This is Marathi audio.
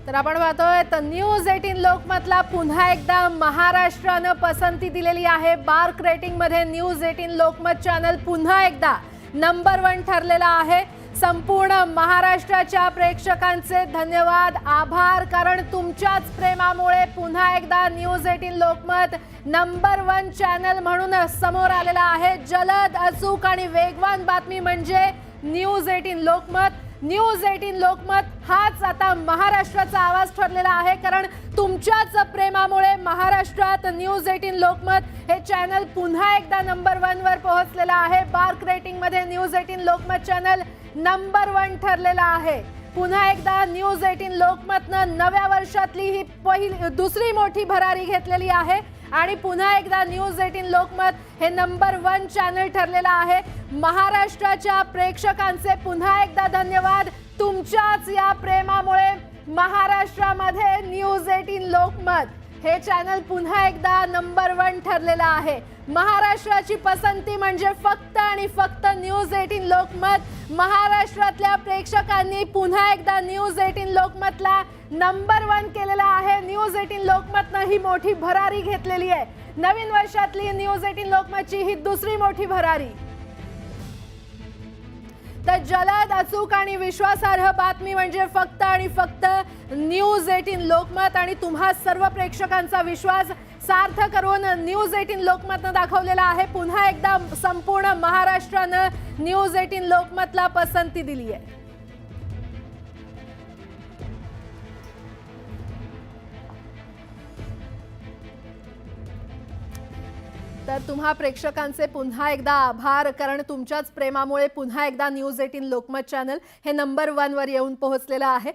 तर आपण पाहतोय तर न्यूज 18 लोकमतला पुन्हा एकदा महाराष्ट्रानं पसंती दिलेली आहे। बार्क रेटिंग मध्ये न्यूज 18 लोकमत चॅनल पुन्हा एकदा नंबर 1 ठरलेला आहे। संपूर्ण महाराष्ट्राच्या प्रेक्षकांचे धन्यवाद, आभार, कारण तुमच्याच प्रेमामुळे पुन्हा एकदा न्यूज 18 लोकमत नंबर 1 चॅनल म्हणून समोर आलेला आहे। जलद, अचूक आणि वेगवान बातमी म्हणजे न्यूज 18 लोकमत। न्यूज 18 लोकमत हाच आता महाराष्ट्राचा आवाज ठरलेला आहे, कारण तुमच्याच प्रेमामुळे महाराष्ट्रात न्यूज 18 लोकमत हे चॅनल पुन्हा एकदा नंबर 1 वर पोहोचलेला आहे। बार्क रेटिंग मध्ये न्यूज 18 लोकमत चॅनल नंबर 1 ठरलेला आहे। पुन्हा एकदा न्यूज 18 लोकमतनं नव्या वर्षातली ही दुसरी मोठी भरारी घेतलेली आहे आणि पुन्हा एकदा न्यूज 18 लोकमत हे नंबर 1 चॅनल ठरलेला आहे। महाराष्ट्राच्या प्रेक्षकांचे पुन्हा एकदा धन्यवाद, तुमच्याच या प्रेमामुळे महाराष्ट्रामध्ये न्यूज 18 लोकमत हे चॅनल पुन्हा एकदा नंबर 1 ठरलेला आहे। महाराष्ट्राची पसंती म्हणजे फक्त आणि फक्त न्यूज 18 लोकमत। महाराष्ट्रातल्या प्रेक्षकांनी पुन्हा एकदा न्यूज 18 लोकमतला नंबर 1 केलेला आहे। न्यूज 18 लोकमतनं ही मोठी भरारी घेतलेली आहे। नवीन वर्षातली न्यूज 18 लोकमतची ही दुसरी मोठी भरारी। तर जलद, अचूक आणि विश्वासार्ह बातमी म्हणजे फक्त आणि फक्त न्यूज 18 लोकमत आणि तुम्हा सर्व प्रेक्षकांचा विश्वास सार्थ करून न्यूज 18 लोकमतनं दाखवलेला आहे। पुन्हा एकदा संपूर्ण महाराष्ट्रानं न्यूज 18 लोकमतला पसंती दिली आहे। तर तुम्हा प्रेक्षकांचे पुन्हा एकदा आभार, कारण तुमच्याच प्रेमामुळे पुन्हा एकदा न्यूज 18 लोकमत चॅनल हे नंबर 1 वर येऊन पोहोचलेलं आहे।